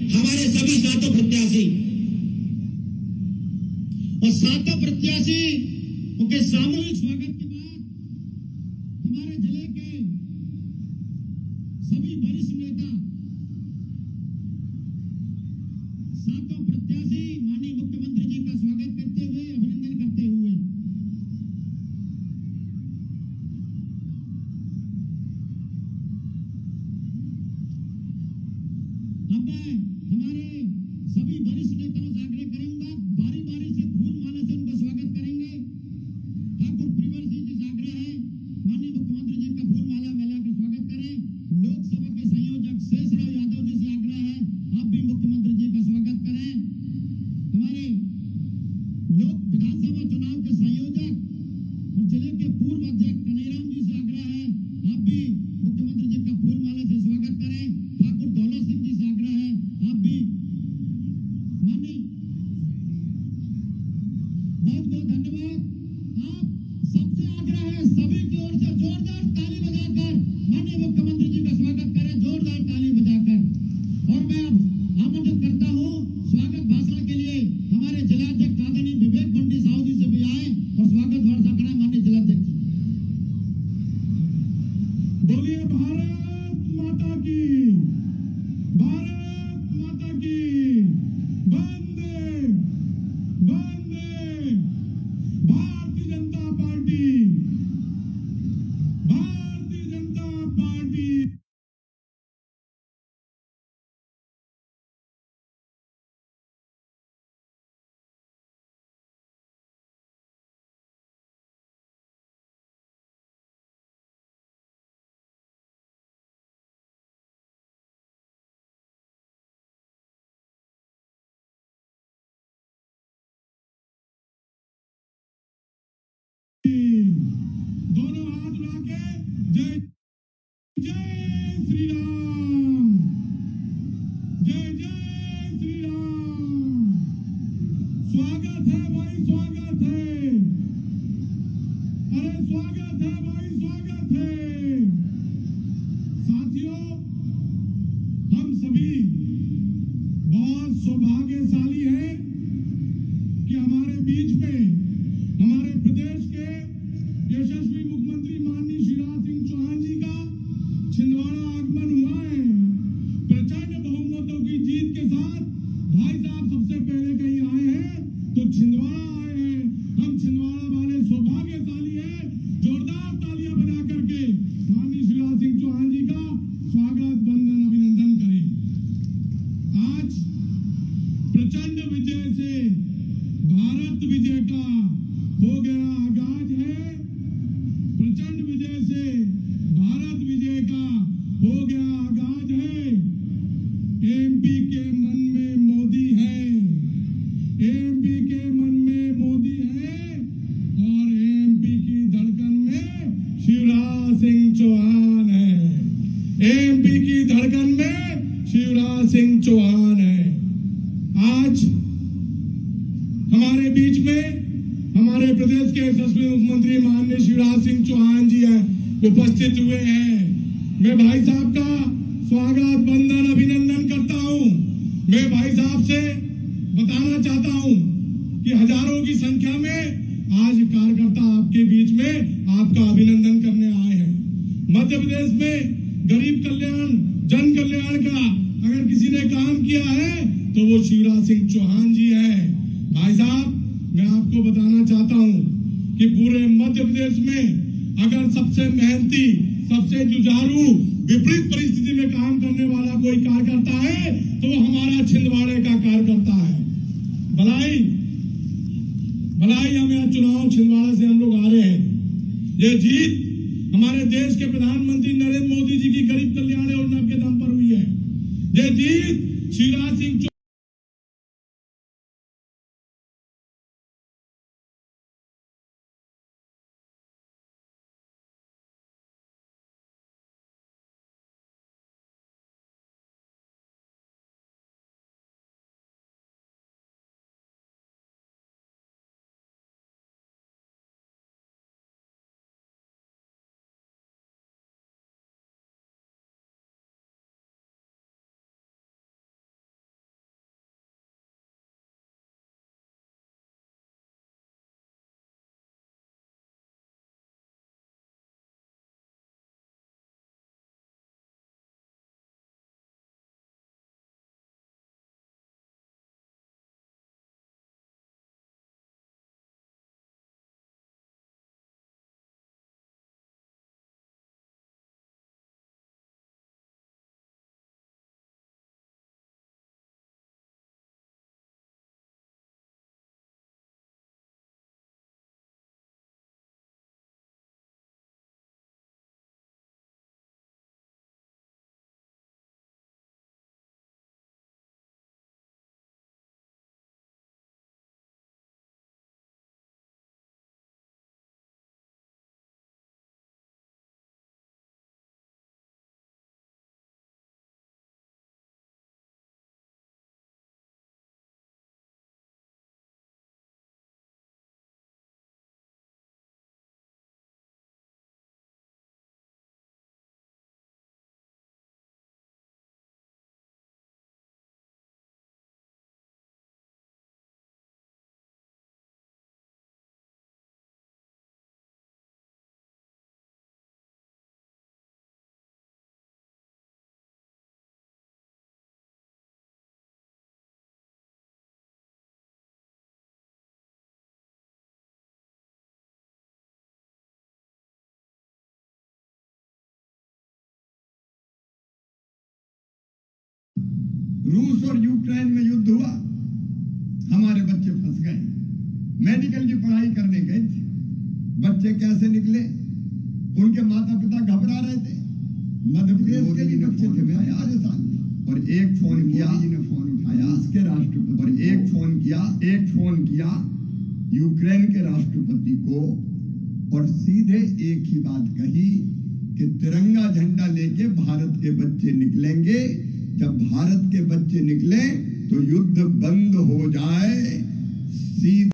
हमारे सभी सातों प्रत्याशी, और सातों प्रत्याशी उनके सामूहिक स्वागत के बाद हमारे जिले के सभी वरिष्ठ नेता, सातों प्रत्याशी माननीय मुख्यमंत्री जी का स्वागत करते हुए, अभिनंदन करते हुए अब मैं हमारे सभी वरिष्ठ नेताओं से आग्रह करूंगा, बारी बारी से फूल माला से उनका स्वागत करेंगे। ठाकुर प्रिवर सिंह जी से आग्रह है, माननीय मुख्यमंत्री जी का फूल माला मिलाकर स्वागत करें। लोकसभा के संयोजक शेषराव यादव जी से आग्रह है, आप भी मुख्यमंत्री जी का स्वागत करें। हमारे लोक विधानसभा चुनाव के संयोजक और जिले के पूर्व अध्यक्ष कन्हैयाराम जी से आग्रह है, आप भी मुख्यमंत्री जी का फूल माला से स्वागत करें। ठाकुर दौलत सिंह जी से आग्रह है, आप भी माननीय, बहुत बहुत धन्यवाद। आप सबसे आग्रह है, सभी की ओर से जोरदार ताली बजाकर माननीय मुख्यमंत्री जी का स्वागत करें, जोरदार ताली बजाकर। और मैं अब आमंत्रित करता हूं स्वागत भाषण के लिए हमारे जिलाध्यक्ष आदरणीय विवेक बंटी साहू जी से भी आए और स्वागत भाषण करें। माननीय जिलाध्यक्ष जी, बोलिए भारत माता की, भारत माता की, वंदे वंदे भारतीय जनता पार्टी, भारतीय जनता पार्टी। दोनों हाथ उठा के जय जय श्री राम, जय जय श्री राम। स्वागत है भाई, स्वागत है, अरे स्वागत है भाई, स्वागत है। साथियों, हम सभी बहुत सौभाग्यशाली हैं कि हमारे बीच में हमारे प्रदेश के यशस्वी मुख्यमंत्री माननीय शिवराज सिंह चौहान जी का छिंदवाड़ा आगमन हुआ है। प्रचंड बहुमतों की जीत के साथ भाई साहब सबसे पहले कहीं आए हैं तो छिंदवाड़ा आए हैं। हम छिंदवाड़ा वाले सौभाग्यशाली हैं। जोरदार तालियां बजा करके माननीय शिवराज सिंह चौहान जी का स्वागत, वंदन, अभिनंदन करें। आज प्रचंड विजय से भारत विजय का हो गया आगाज है। प्रचंड विजय से भारत विजय का हो गया आगाज है। एमपी के मन में मोदी है, एमपी के मन में मोदी है, और एमपी की धड़कन में शिवराज सिंह चौहान है। एमपी की धड़कन में शिवराज सिंह चौहान है। आज हमारे बीच में हमारे प्रदेश के यशस्वी मुख्यमंत्री माननीय शिवराज सिंह चौहान जी उपस्थित हुए हैं। मैं भाई साहब का स्वागत, वंदन, अभिनंदन करता हूं। मैं भाई साहब से बताना चाहता हूं कि हजारों की संख्या में आज कार्यकर्ता आपके बीच में आपका अभिनंदन करने आए हैं। मध्य प्रदेश में गरीब कल्याण, जन कल्याण का अगर किसी ने काम किया है तो वो शिवराज सिंह चौहान जी है। भाई साहब, मैं आपको बताना चाहता हूं कि पूरे मध्य प्रदेश में अगर सबसे मेहनती, सबसे जुझारू, विपरीत परिस्थिति में काम करने वाला कोई कार्यकर्ता है तो वो हमारा छिंदवाड़े का कार्यकर्ता है। भलाई भलाई हम यहाँ चुनाव छिंदवाड़ा से हम लोग आ रहे हैं। ये जीत हमारे देश के प्रधानमंत्री नरेंद्र मोदी जी की गरीब कल्याण योजना के दम पर हुई है। ये जीत शिवराज सिंह रूस और यूक्रेन में युद्ध हुआ, हमारे बच्चे फंस गए, मेडिकल की पढ़ाई करने गए थे, बच्चे कैसे निकले, उनके माता पिता घबरा रहे थे। मध्य प्रदेश के भी बच्चे थे, मैं राजस्थान, और एक फोन किया, फोन उठाया उसके राष्ट्रपति, और एक फोन किया यूक्रेन के राष्ट्रपति को, और सीधे एक ही बात कही कि तिरंगा झंडा लेके भारत के बच्चे निकलेंगे, जब भारत के बच्चे निकले तो युद्ध बंद हो जाए। सीधे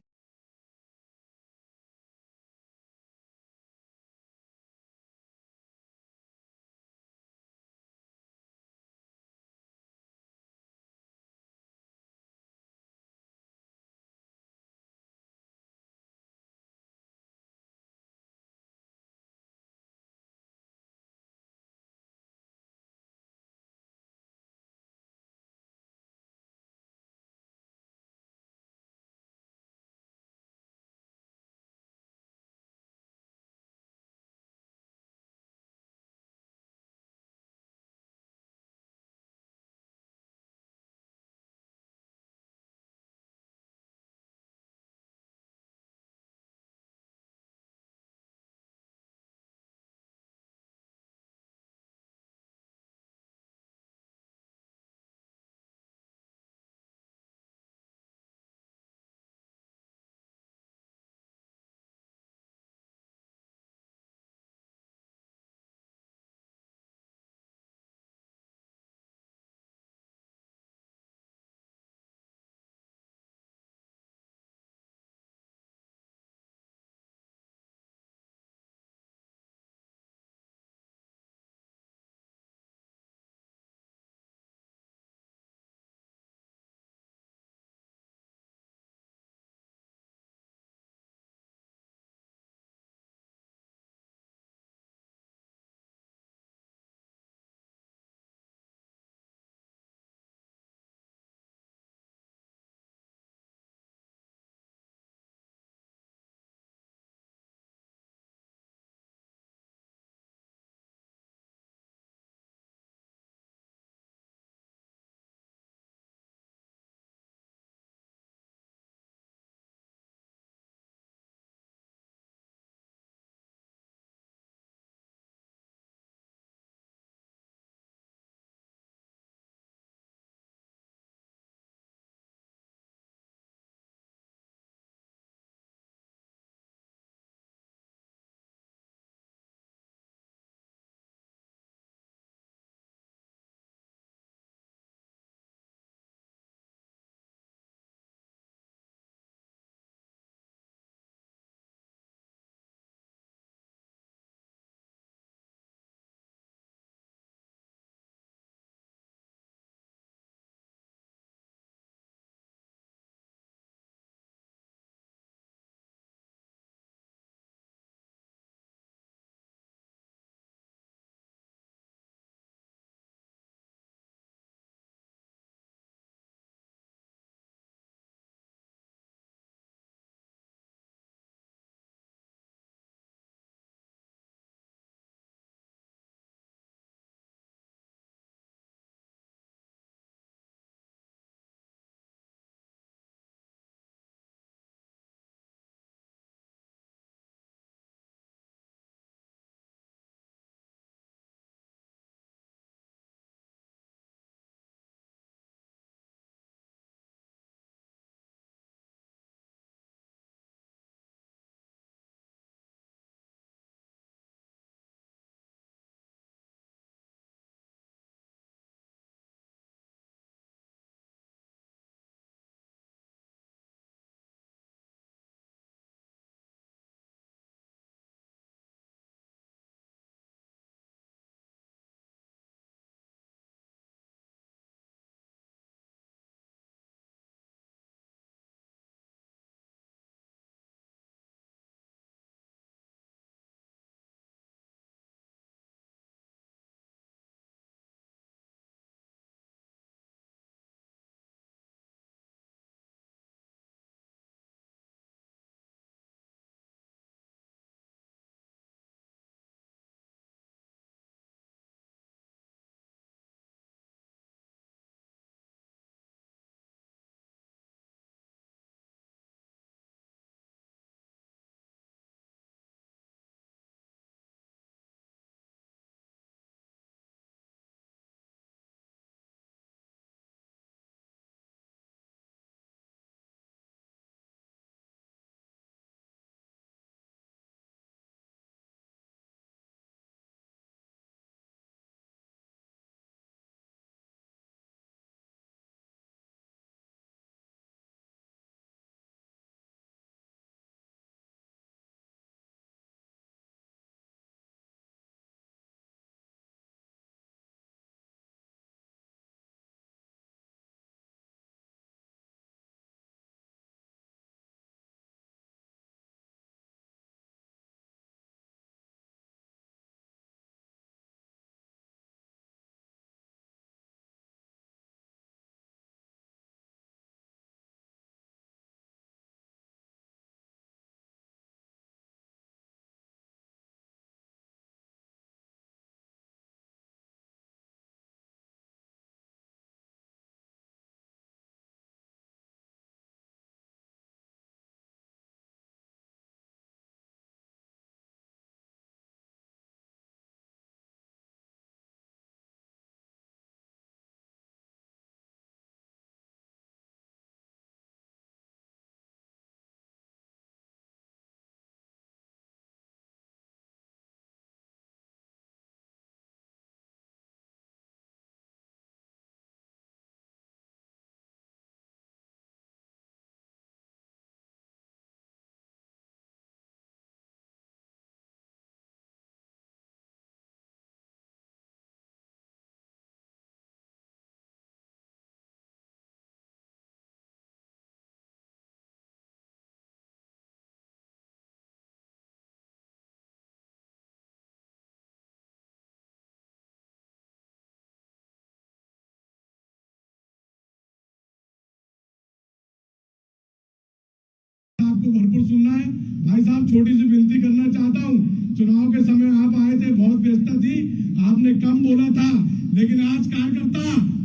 भरपूर सुनना है। भाई साहब, छोटी सी विनती करना चाहता हूँ, चुनाव के समय आप आए थे, बहुत व्यस्तता थी, आपने कम बोला था, लेकिन आज कार्यकर्ता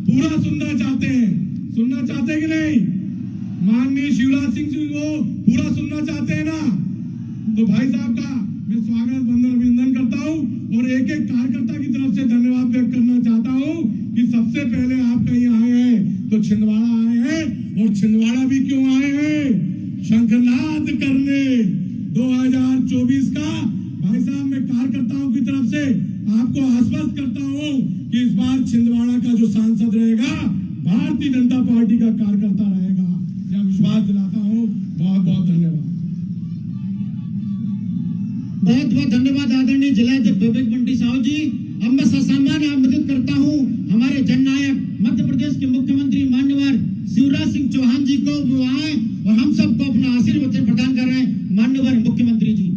पूरा सुनना चाहते हैं कि नहीं? माननीय शिवराज सिंह जी को पूरा सुनना चाहते हैं ना? तो भाई साहब का मैं स्वागत वंदन अभिनंदन करता हूँ और एक एक कार्यकर्ता की तरफ से धन्यवाद व्यक्त करना चाहता हूँ कि सबसे पहले आप कहीं आए हैं तो छिंदवाड़ा आए हैं, और छिंदवाड़ा भी क्यों आए हैं? शंखनाद करने 2024 का। भाई साहब, मैं कार्यकर्ताओं की तरफ से आपको आश्वस्त करता हूँ कि इस बार छिंदवाड़ा का जो सांसद रहेगा भारतीय जनता पार्टी का कार्यकर्ता रहेगा, यह विश्वास दिलाता हूँ। बहुत बहुत धन्यवाद। बहुत बहुत धन्यवाद आदरणीय जिलाध्यक्ष विवेक बंटी साहू जी। अब मैं ससम्मान आमंत्रित करता हूं हमारे जननायक मध्य प्रदेश के मुख्यमंत्री मान्यवर शिवराज सिंह चौहान जी को, वो आए और हम सबको अपना आशीर्वचन प्रदान कर रहे हैं। मान्यवर मुख्यमंत्री जी,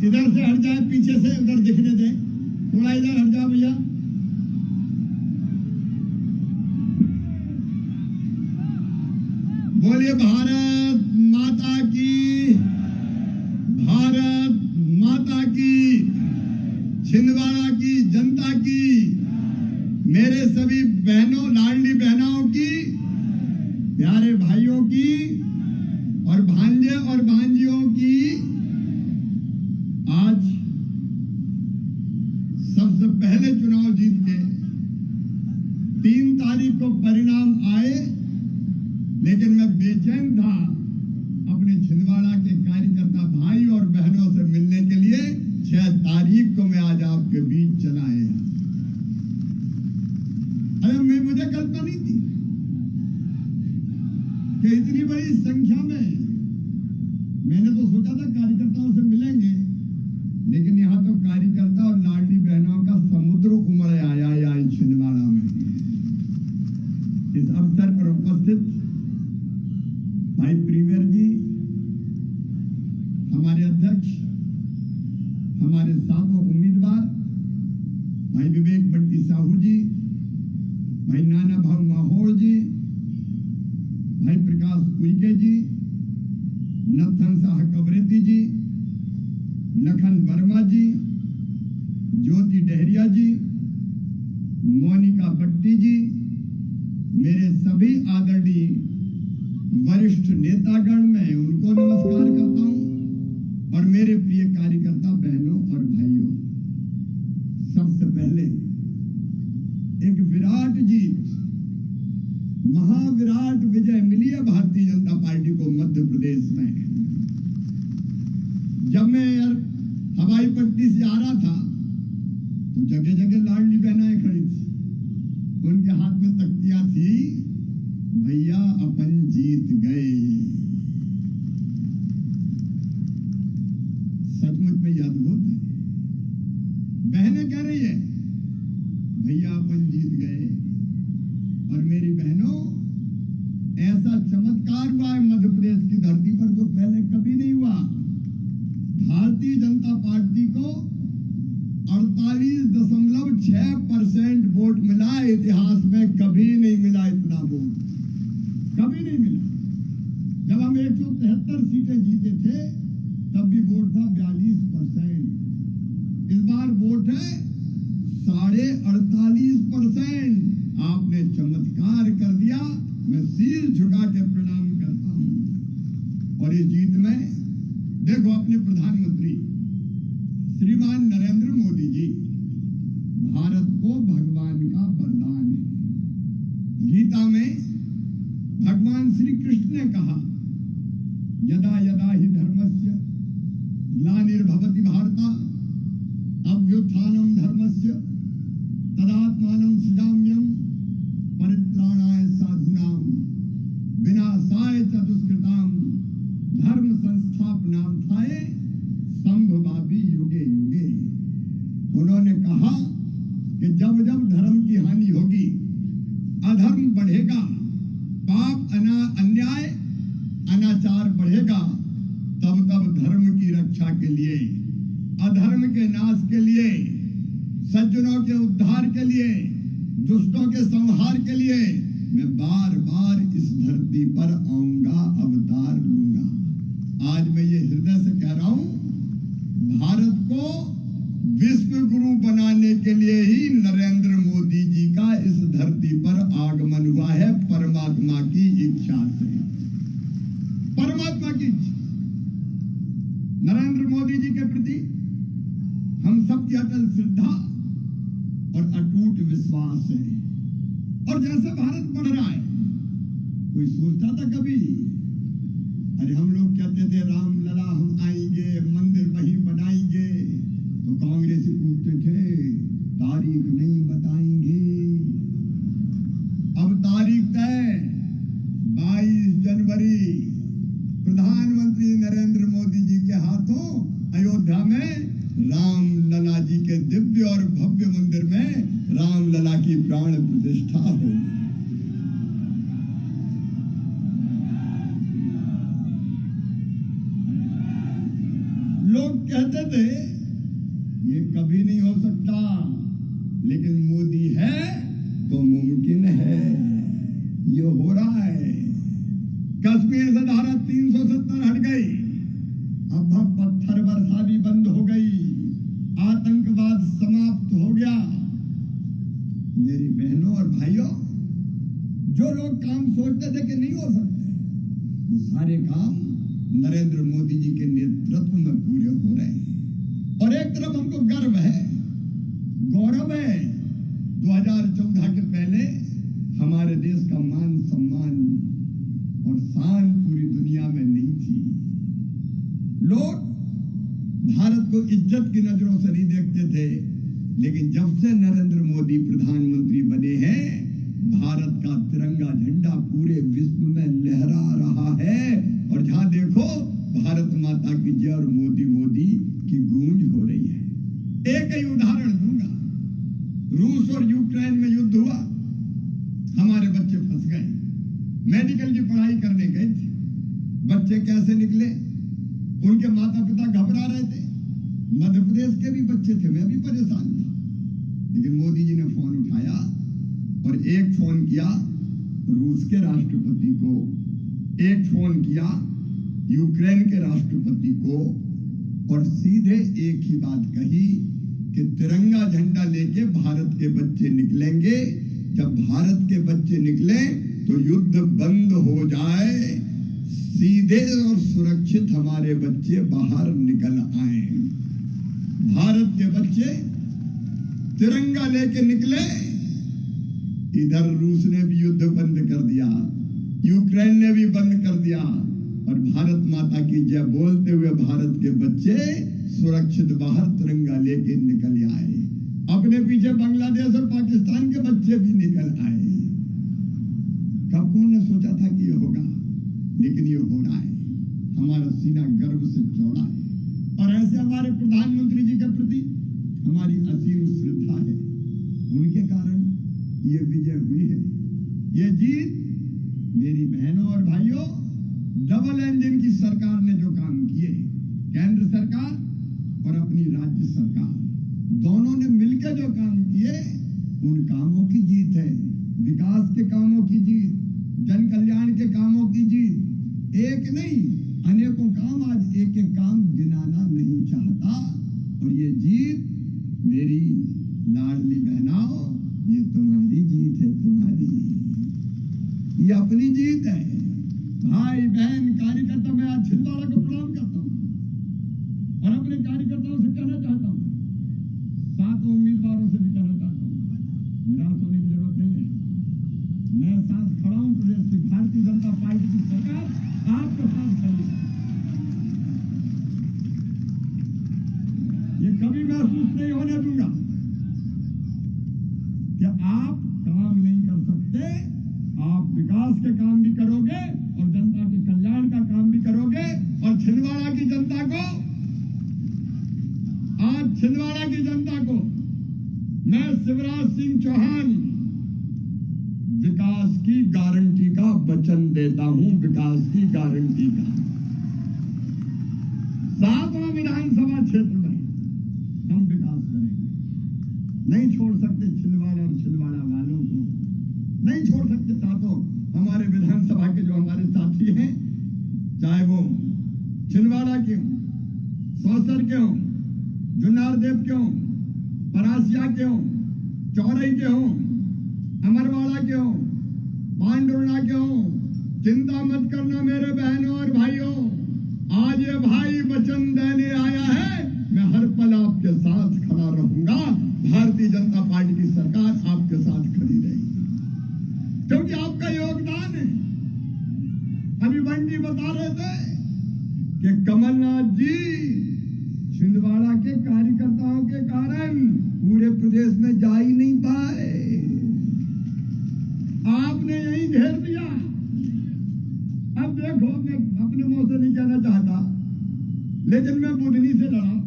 इधर से हट जाए, पीछे से उधर दिखने दें, थोड़ा इधर हट जाओ भैया। बोलिए भारत माता की, भारत माता की, छिंदवाड़ा की जनता की, मेरे सभी बहनों, लाडली बहनों की, प्यारे भाइयों की और भांजे और भांजियों की, आज सबसे पहले चुनाव जीत के 3 तारीख को परिणाम आए, लेकिन मैं बेचैन था अपने छिंदवाड़ा के कार्यकर्ता भाई और बहनों से मिलने के लिए। 6 तारीख को मैं आज आपके बीच चला आया। अरे मुझे कल्पना नहीं थी कि इतनी बड़ी संख्या में, मैंने तो सोचा था कार्यकर्ताओं से मिलेंगे, लेकिन यहाँ तो कार्यकर्ता और लाडली बहनों का समुद्र उमड़ आया है छिंदवाड़ा में। इस अवसर पर उपस्थित भाई प्रीमियर जी, हमारे अध्यक्ष, हमारे साथों उम्मीदवार भाई विवेक बंटी साहू जी, भाई नाना भाऊ माहौड़ जी, भाई प्रकाश उइके जी, नथन शाह कवरेती जी, लखन वर्मा जी, ज्योति डहरिया जी, मोनिका बट्टी जी, मेरे सभी आदरणीय वरिष्ठ नेतागण, मैं उनको नमस्कार करता हूं, और मेरे प्रिय कार्यकर्ता बहनों और भाइयों, सबसे पहले एक विराट जीत, महाविराट विजय मिली है भारतीय जनता पार्टी को मध्य प्रदेश में। जब मैं हवाई पट्टी से आ रहा था तो जगह जगह लाडली बहनाएं खड़ी थी, उनके हाथ में तख्तियां थी, भैया अपन जीत गए। सचमुच में यह अद्भुत है। बहनें कह रही है भैया अपन जीत गए, और मेरी बहनों, ऐसा चमत्कार हुआ है मध्य प्रदेश की धरती पर जो पहले कभी नहीं हुआ। भारतीय जनता पार्टी को 48.6% वोट मिला। इतिहास में कभी नहीं मिला इतना वोट, कभी नहीं मिला। जब हम 173 सीटें जीते थे तब भी वोट था 42%। इस बार वोट है 48.5%। आपने चमत्कार कर दिया, मैं सिर झुका के प्रणाम करता हूं। और इस जीत में देखो, अपने प्रधानमंत्री श्रीमान नरेंद्र मोदी जी, भारत को भगवान का वरदान है। गीता में भगवान श्री कृष्ण ने कहा, यदा यदा हि धर्मस्य ग्लानिर्भवति भारत अभ्युत्थानम धर्मस्य तदात्मानं सृजाम्यहम् परित्राणाय साधूनां विनाशाय च दुष्कृतां धर्म संस्थापनार्थाय संभवामि युगे युगे। उन्होंने कहा कि जब जब धर्म की हानि होगी, अधर्म बढ़ेगा, पाप अन्याय अनाचार बढ़ेगा, तब तब धर्म की रक्षा के लिए, अधर्म के नाश के लिए, सज्जनों के उद्धार के लिए, दुष्टों के संहार के लिए मैं बार बार इस धरती पर आऊंगा, अवतार लूंगा। आज मैं ये हृदय से कह रहा हूं, भारत को विश्व गुरु बनाने के लिए ही नरेंद्र मोदी जी का इस धरती पर आगमन हुआ है, परमात्मा की इच्छा से। परमात्मा की इच्छा। नरेंद्र मोदी जी के प्रति हम सबकी अटल श्रद्धा और अटूट विश्वास है। और जैसे भारत बढ़ रहा है, कोई सोचता था कभी? अरे हम लोग कहते थे रामलला हम आएंगे, मंदिर वहीं बनाएंगे, तो कांग्रेसी पूछते थे तारीख नहीं बताएंगे। अब तारीख तय, 22 जनवरी प्रधानमंत्री नरेंद्र मोदी जी के हाथों अयोध्या में रामलला जी के दिव्य और भव्य मंदिर में रामलला की प्राण प्रतिष्ठा होगी। लोग कहते थे ये कभी नहीं हो सकता, लेकिन मोदी है तो मुमकिन है। ये हो रहा है। कश्मीर से धारा 370 हट गई, अब पत्थर वर्षा भी बंद हो गई, आतंकवाद समाप्त हो गया। मेरी बहनों और भाइयों, जो लोग काम सोचते थे कि नहीं हो सकते, वो सारे काम नरेंद्र मोदी जी के नेतृत्व में पूरे हो रहे हैं। और एक तरफ हमको गर्व है, गौरव है, 2014 के पहले हमारे देश का मान सम्मान और शान पूरी दुनिया में नहीं थी। लोग भारत को इज्जत की नजरों से नहीं देखते थे, लेकिन जब से नरेंद्र मोदी प्रधानमंत्री बने हैं, भारत का तिरंगा झंडा पूरे विश्व में लहरा रहा है। और जहां देखो भारत माता की जय और मोदी मोदी की गूंज हो रही है। एक ही उदाहरण दूंगा, रूस और यूक्रेन में युद्ध हुआ, हमारे बच्चे फंस गए, मेडिकल की पढ़ाई करने गए थे, बच्चे कैसे निकले, उनके माता पिता घबरा रहे थे। मध्य प्रदेश के भी बच्चे थे, मैं भी परेशान था, लेकिन मोदी जी ने फोन उठाया और एक फोन किया रूस के राष्ट्रपति को, एक फोन किया यूक्रेन के राष्ट्रपति को, और सीधे एक ही बात कही कि तिरंगा झंडा लेके भारत के बच्चे निकलेंगे। जब भारत के बच्चे निकले तो युद्ध बंद हो जाए, सीधे और सुरक्षित हमारे बच्चे बाहर निकल आए। भारत के बच्चे तिरंगा लेके निकले, इधर रूस ने भी युद्ध बंद कर दिया, यूक्रेन ने भी बंद कर दिया, और भारत माता की जय बोलते हुए भारत के बच्चे सुरक्षित बाहर तिरंगा लेके निकल आए। अपने पीछे बांग्लादेश और पाकिस्तान के बच्चे भी निकल आए। कब कौन ने सोचा था कि ये होगा, लेकिन ये हो रहा है। हमारा सीना गर्व से चौड़ा है, और ऐसे हमारे प्रधानमंत्री जी के प्रति हमारी असीम श्रद्धा है। उनके कारण ये विजय हुई है, ये जीत। मेरी बहनों और भाइयों, डबल इंजन की सरकार ने जो काम किए, केंद्र सरकार और अपनी राज्य सरकार दोनों ने मिलकर जो काम किए, उन कामों की जीत है। विकास के कामों की जीत, जन कल्याण के कामों की जीत। एक नहीं, अनेकों काम। आज एक एक काम गिनाना नहीं चाहता। और ये जीत मेरी लाडली बहनाओ, ये तुम्हारी जीत है, तुम्हारी, ये अपनी जीत है। भाई बहन कार्यकर्ता, मैं आज छिंदवाड़ा को प्रणाम करता हूं और अपने कार्यकर्ताओं से कहना चाहता हूं, 7 उम्मीदवारों से भी कहना चाहता हूं, निराश होने की जरूरत नहीं है। मैं साथ खड़ा हूं, प्रदेश की भारतीय जनता पार्टी की सरकार आपके साथ खड़ी है। ये कभी महसूस नहीं होने दूंगा कि आप काम नहीं कर सकते। आप विकास के काम भी करोगे और जनता के कल्याण का काम भी करोगे। और छिंदवाड़ा की जनता को, आज छिंदवाड़ा की जनता को मैं शिवराज सिंह चौहान विकास की गारंटी का वचन देता हूं, विकास की गारंटी का। 7वां विधानसभा क्षेत्र में हम विकास करेंगे। नहीं छोड़ सकते छिंदवाड़ा और छिंदवाड़ा वालों को नहीं छोड़ सकते साथों। हमारे विधानसभा के जो हमारे साथी हैं, चाहे वो छिंदवाड़ा के हों, सौसर के हों, जुन्नारदेव के हों, परासिया के हों, चौरई के हों, अमरवाड़ा के हों, पांडुर्णा के हों, चिंता मत करना मेरे बहनों और भाइयों। आज ये भाई वचन देने आया है, मैं हर पल आपके साथ खड़ा रहूंगा। भारतीय जनता पार्टी की सरकार आपके साथ खड़ी रहेगी, क्योंकि आपका योगदान है। अभी बंटी बता रहे थे कि कमलनाथ जी छिंदवाड़ा के कार्यकर्ताओं के कारण पूरे प्रदेश में जा ही नहीं पाए, आपने यही घेर दिया। अब देखो, मैं अपने मुंह से नहीं कहना चाहता, लेकिन मैं बुधनी से लड़ा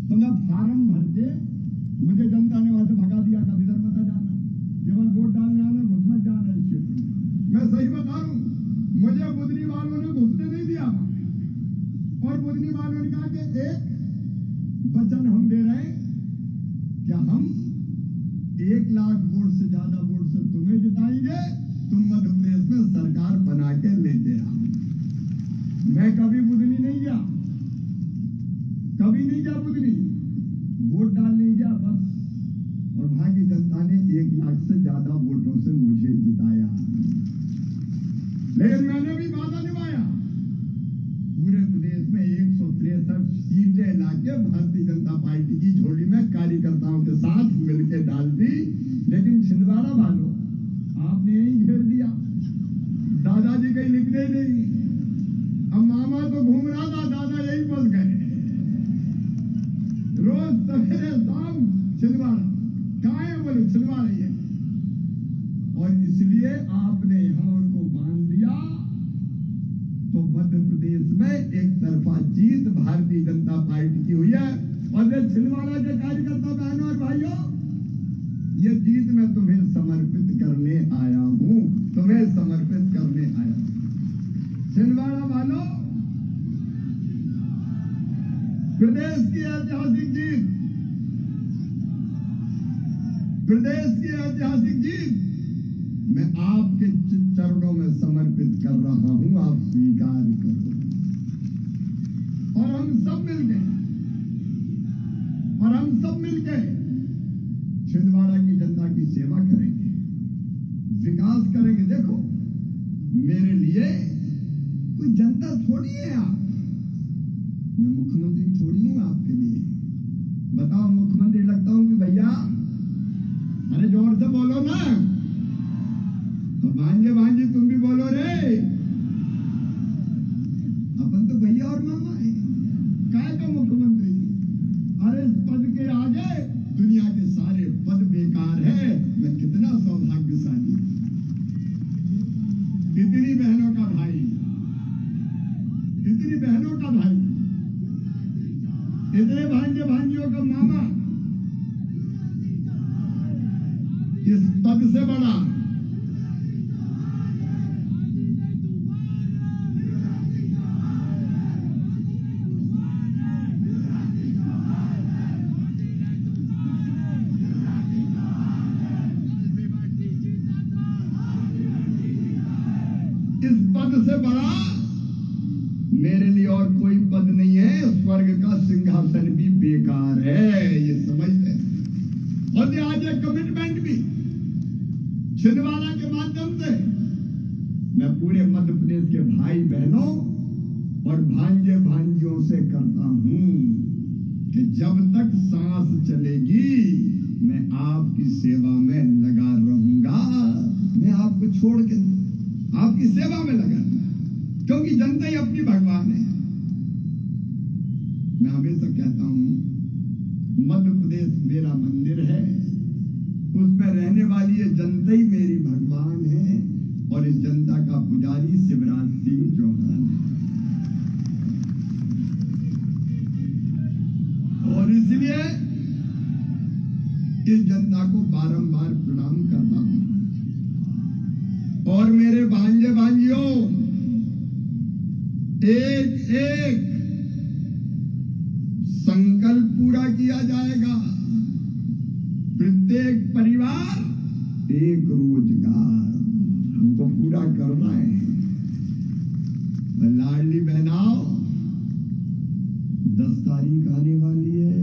तो मैं फार्म भर के, मुझे जनता ने वहां से भगा दिया, कभी इधर मत जाना, केवल वोट डालने आना, घुस मत जाना इस क्षेत्र में। मैं सही बता रहा हूं, मुझे बुधनी वालों ने घुसने नहीं दिया, और बुधनी वालों ने कहा कि एक वचन हम दे रहे हैं कि हम 1 लाख वोट से ज्यादा वोट से तुम्हें जिताएंगे, तुम मध्य प्रदेश में सरकार बना के लेके आओ। मैं कभी बुधनी नहीं गया, कभी नहीं गया बुधनी, वोट डालने गया बस, और भारतीय जनता ने 1 लाख से ज्यादा वोटों से मुझे जिताया। लेकिन मैंने भी वादा निभाया, पूरे प्रदेश में 163 सीटें लाके भारतीय जनता पार्टी की झोली में कार्यकर्ताओं के साथ मिलकर डाल दी। लेकिन छिंदवाड़ा वालों, आपने यही घेर दिया, दादाजी कहीं निकले नहीं। अब मामा तो घूम रहा था, दादा यही फंस गए। रोज सवेरे शाम छिंदवाड़ा, कहाँ है बोले, छिंदवाड़ा ही है। और इसलिए आपने यहां उनको बांध दिया, तो मध्य प्रदेश में एक तरफा जीत भारतीय जनता पार्टी की हुई है। और ये छिंदवाड़ा के कार्यकर्ता बहनों और भाइयों, ये जीत मैं तुम्हें समर्पित करने आया हूं, तुम्हें समर्पित करने आया हूं। छिंदवाड़ा वालों, प्रदेश की ऐतिहासिक जीत, प्रदेश की ऐतिहासिक जीत मैं आपके चरणों में समर्पित कर रहा हूं, आप स्वीकार करो। और हम सब मिलके छिंदवाड़ा की जनता की सेवा करेंगे, विकास करेंगे। देखो, मेरे लिए कोई जनता थोड़ी है आप, मैं मुख्यमंत्री थोड़ी हूं आपके लिए। बताओ, मुख्यमंत्री लगता हूं कि भैया? अरे जोर से बोलो ना, तो भांजे तुम भी बोलो रे। अपन तो भैया और मामा है, काय का मुख्यमंत्री? अरे इस पद के आगे दुनिया के सारे पद बेकार है। मैं कितना सौभाग्यशाली, इतनी बहनों का भाई, इतनी बहनों का भाई, इतने भांजियों का मामा, इस पद से बड़ा मेरे लिए और कोई पद नहीं है। स्वर्ग का सिंहासन भी बेकार है, ये समझ ले। और ये आज एक कमिटमेंट भी छिंदवाड़ा के माध्यम से मैं पूरे मध्य प्रदेश के भाई बहनों और भांजे भांजियों से करता हूं कि जब तक सांस चलेगी मैं आपकी सेवा में लगा रहूंगा। मैं आपको छोड़ के आपकी सेवा में लगा, क्योंकि जनता ही अपनी भगवान है। मैं हमेशा कहता हूं, मध्य प्रदेश मेरा मंदिर है, उसमें रहने वाली ये जनता ही मेरी भगवान है, और इस जनता का पुजारी शिवराज सिंह चौहान है। और इसलिए इस जनता को बारंबार प्रणाम करता हूं। और मेरे भांजे भांजियों, एक एक संकल्प पूरा किया जाएगा। प्रत्येक परिवार एक रोजगार हमको पूरा करना है। लाडली बहनाओ 10 तारीख आने वाली है।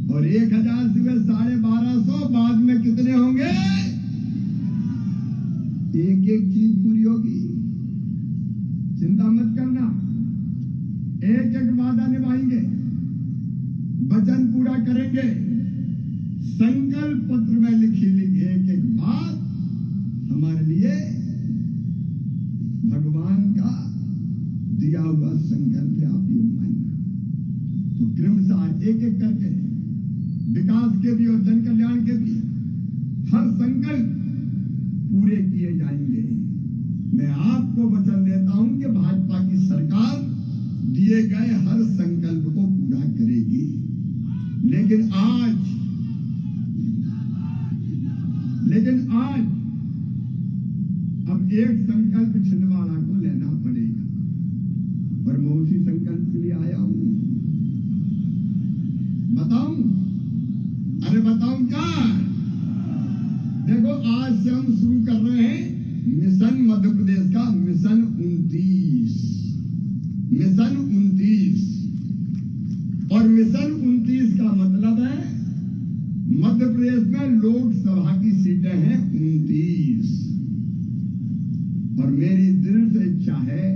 और 1000 से 1250 बाद में कितने होंगे? एक एक चीज पूरी होगी, चिंता मत करना। एक एक वादा निभाएंगे, वचन पूरा करेंगे। संकल्प पत्र में लिखी एक एक बात हमारे लिए भगवान का दिया हुआ संकल्प है। आप ये मानना तो क्रमशः एक एक करके विकास के भी और जन कल्याण के भी हर संकल्प पूरे किए जाएंगे। मैं आपको वचन देता हूं कि भाजपा की सरकार दिए गए हर संकल्प को पूरा करेगी। लेकिन आज अब एक संकल्प छिंदवाड़ा को लेना पड़ेगा और मैं उसी संकल्प के लिए आया हूं। बताऊं? अरे बताऊं क्या? देखो, आज से हम शुरू कर रहे हैं मिशन मध्य प्रदेश का मिशन 29। और मिशन 29 का मतलब है मध्य प्रदेश में लोकसभा की सीटें हैं 29। और मेरी दृढ़ इच्छा है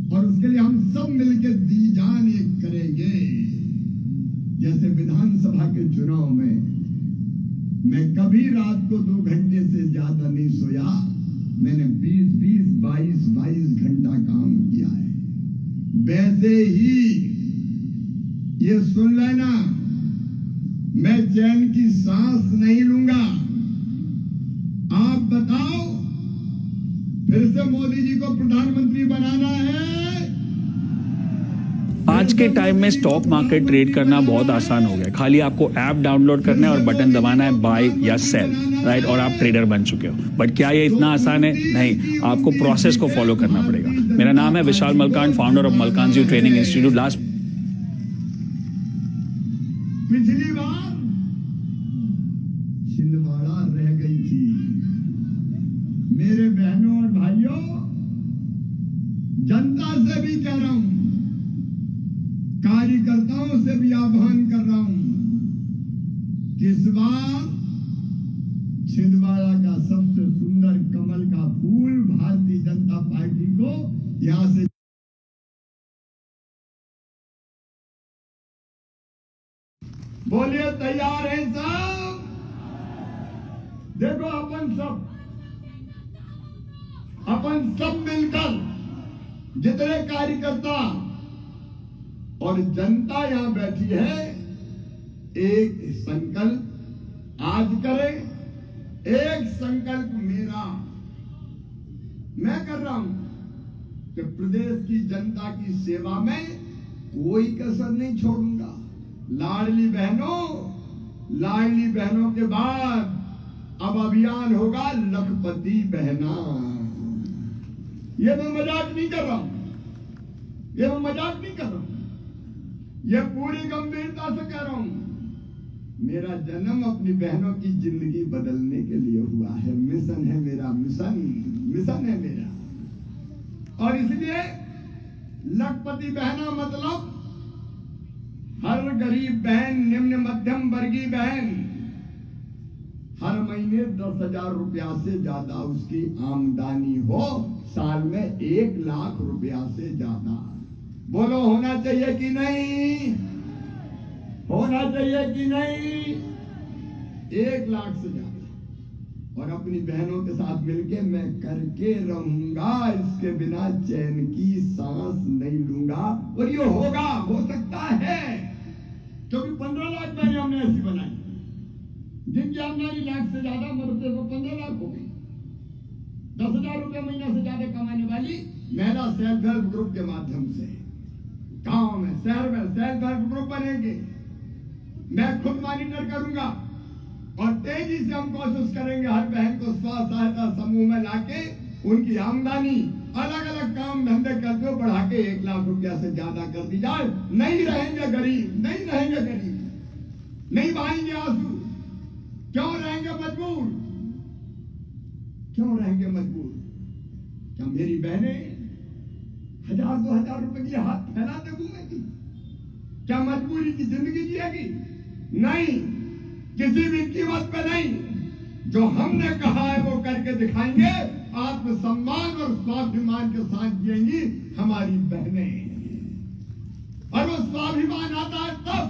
और उसके लिए हम सब मिलकर दी जान एक करेंगे। जैसे विधानसभा के चुनाव में मैं कभी रात को 2 घंटे से ज्यादा नहीं सोया। मैंने 20-20, 22-22 घंटा काम किया है। वैसे ही ये सुन लेना, मैं चैन की सांस नहीं लूंगा। आप बताओ, फिर से मोदी जी को प्रधानमंत्री बनाना है? आज के टाइम में स्टॉक मार्केट ट्रेड करना बहुत आसान हो गया। खाली आपको ऐप डाउनलोड करना है और बटन दबाना है बाय या सेल, राइट, और आप ट्रेडर बन चुके हो। बट क्या ये इतना आसान है? नहीं, आपको प्रोसेस को फॉलो करना पड़ेगा। मेरा नाम है Vishal Malkan, founder of Malkanji training institute. पिछली बार छिंदवाड़ा रह गई थी। मेरे बहनों और भाइयों, जनता से भी कह रहा हूं, कार्यकर्ताओं से भी आह्वान कर रहा हूं कि इस बार छिंदवाड़ा का सबसे सुंदर कमल का फूल भारतीय जनता पार्टी को यहां से बोलिए, तैयार हैं सब? देखो, अपन सब मिलकर जितने कार्यकर्ता और जनता यहां बैठी है, एक संकल्प आज करें। एक संकल्प मेरा मैं कर रहा हूं कि प्रदेश की जनता की सेवा में कोई कसर नहीं छोड़ूंगा। लाडली बहनों के बाद अब अभियान होगा लखपति बहना। ये मैं मजाक नहीं कर रहा हूं, ये पूरी गंभीरता से कह रहा हूं। मेरा जन्म अपनी बहनों की जिंदगी बदलने के लिए हुआ है। मिशन है मेरा, मिशन है मेरा। और इसलिए लखपति बहना मतलब हर गरीब बहन, निम्न मध्यम वर्गीय बहन हर महीने 10,000 रुपया से ज्यादा उसकी आमदनी हो, साल में 1 लाख रुपया से ज्यादा। बोलो, होना चाहिए कि नहीं? होना चाहिए कि नहीं? 1 लाख से ज्यादा। और अपनी बहनों के साथ मिलके मैं करके रहूंगा। इसके बिना चैन की सांस नहीं लूंगा। और ये होगा, हो सकता है, क्योंकि 15 लाख बहनें हमने ऐसी बनाई जिनकी आमदनी लाख से ज्यादा, मरते को 15 लाख हो गई। 10,000 रुपये महीना से ज्यादा कमाने वाली महिला सेल्फ हेल्प ग्रुप के माध्यम से गांव में, शहर में सेल्फ हेल्प ग्रुप बनेंगे। मैं खुद मॉनिटर करूंगा और तेजी से हम कोशिश करेंगे हर बहन को स्व सहायता समूह में लाके उनकी आमदनी अलग अलग काम धंधे करते हो, बढ़ा के 1 लाख रुपया से ज्यादा कर दी जाए। नहीं रहेंगे गरीब, नहीं रहेंगे गरीब, नहीं बहाएंगे आंसू। क्यों रहेंगे मजबूर? क्यों रहेंगे मजबूर? क्या मेरी बहनें 1000-2000 रुपए के लिए हाथ फैलाते घूमेगी? क्या मजबूरी की जिंदगी जिएगी? नहीं, किसी भी कीमत पे नहीं। जो हमने कहा है वो करके दिखाएंगे। आत्मसम्मान और स्वाभिमान के साथ जिएंगी हमारी बहनें। और वो स्वाभिमान आता है तब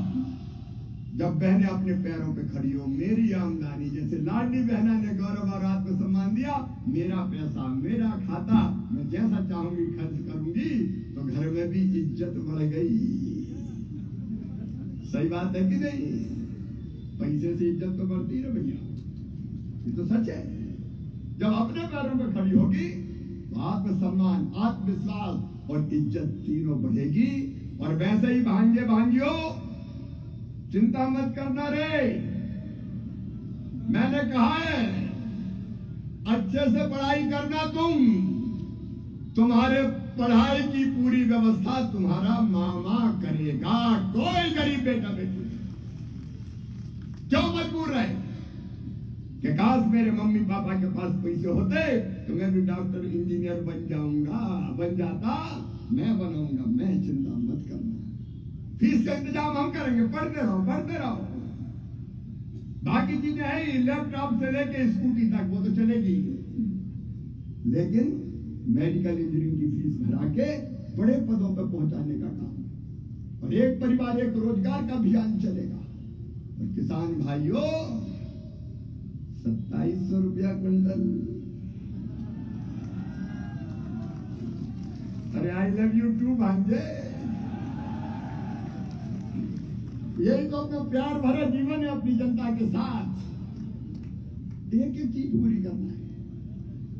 जब बहनें अपने पैरों पे खड़ी हो। मेरी आमदनी, जैसे लाडली बहना ने गौरव और आत्मसम्मान दिया, मेरा पैसा, मेरा खाता, मैं जैसा चाहूंगी खर्च करूंगी, तो घर में भी इज्जत बढ़ गई। सही बात है कि नहीं? पैसे से इज्जत तो बढ़ती है भैया, ये तो सच है। जब अपने पैरों पे खड़ी होगी तो आत्मसम्मान, आत्मविश्वास और इज्जत तीनों बढ़ेगी। और वैसे ही भांजियो, चिंता मत करना रे। मैंने कहा है अच्छे से पढ़ाई करना। तुम्हारे पढ़ाई की पूरी व्यवस्था तुम्हारा मामा करेगा। कोई गरीब बेटा बेटी क्यों मजबूर रहे कि काश मेरे मम्मी पापा के पास पैसे होते तो मैं भी डॉक्टर इंजीनियर बन जाता, मैं बनाऊंगा। मैं चिंता मत करना, फीस का इंतजाम हम करेंगे। पढ़ते रहो। बाकी चीजें हैं, लैपटॉप से लेके स्कूटी तक वो तो चलेगी, लेकिन मेडिकल इंजीनियरिंग की फीस भरा के बड़े पदों पर पहुंचाने का काम, और एक परिवार एक रोजगार का अभियान चलेगा। और किसान भाइयों, 2700 रुपया क्विंटल। अरे आई लव यू टू भांजे। यही तो अपना प्यार भरा जीवन है अपनी जनता के साथ। एक एक चीज पूरी करना है,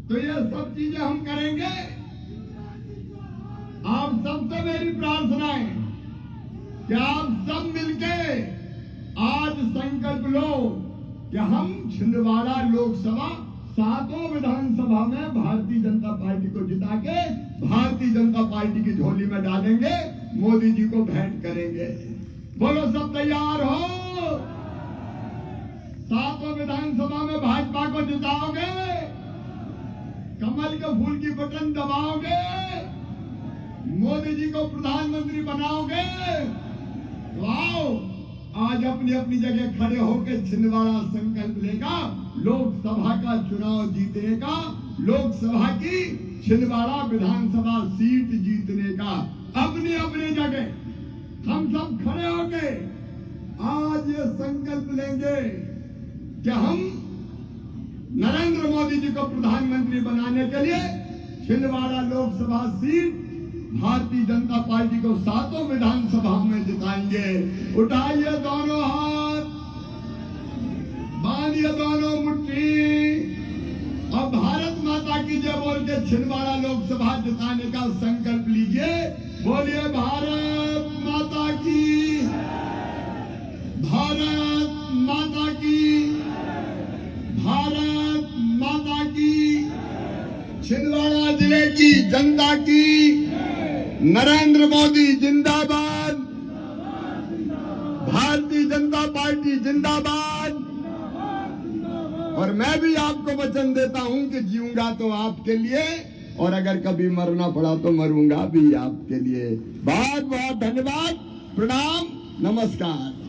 तो ये सब चीजें हम करेंगे। आप सबसे मेरी प्रार्थना है कि आप सब मिलके आज संकल्प लो कि हम छिंदवाड़ा लोकसभा 7 विधानसभा में भारतीय जनता पार्टी को जिता के भारतीय जनता पार्टी की झोली में डालेंगे, मोदी जी को भेंट करेंगे। बोलो सब तैयार हो? 7 विधानसभा में भाजपा को जिताओगे, कमल के फूल की बटन दबाओगे, मोदी जी को प्रधानमंत्री बनाओगे। तो आओ आज अपनी अपनी जगह खड़े होकर छिंदवाड़ा संकल्प लेगा लोकसभा का चुनाव जीतने का, लोकसभा की छिंदवाड़ा विधानसभा सीट जीतने का। अपनी अपनी जगह हम सब खड़े होके आज ये संकल्प लेंगे कि हम नरेंद्र मोदी जी को प्रधानमंत्री बनाने के लिए छिंदवाड़ा लोकसभा सीट भारतीय जनता पार्टी को 7 विधानसभा में जिताएंगे। उठाइए दोनों हाथ, बांधिए दोनों मुट्ठी और भारत माता की जय बोल के छिंदवाड़ा लोकसभा जिताने का संकल्प लीजिए। बोलिए भारत माता की, भारत माता की, भारत माता की। छिंदवाड़ा जिले की जनता की नरेंद्र मोदी जिंदाबाद, भारतीय जनता पार्टी जिंदाबाद। और मैं भी आपको वचन देता हूं कि जीऊंगा तो आपके लिए, और अगर कभी मरना पड़ा तो मरूंगा भी आपके लिए। बहुत बहुत धन्यवाद, प्रणाम, नमस्कार।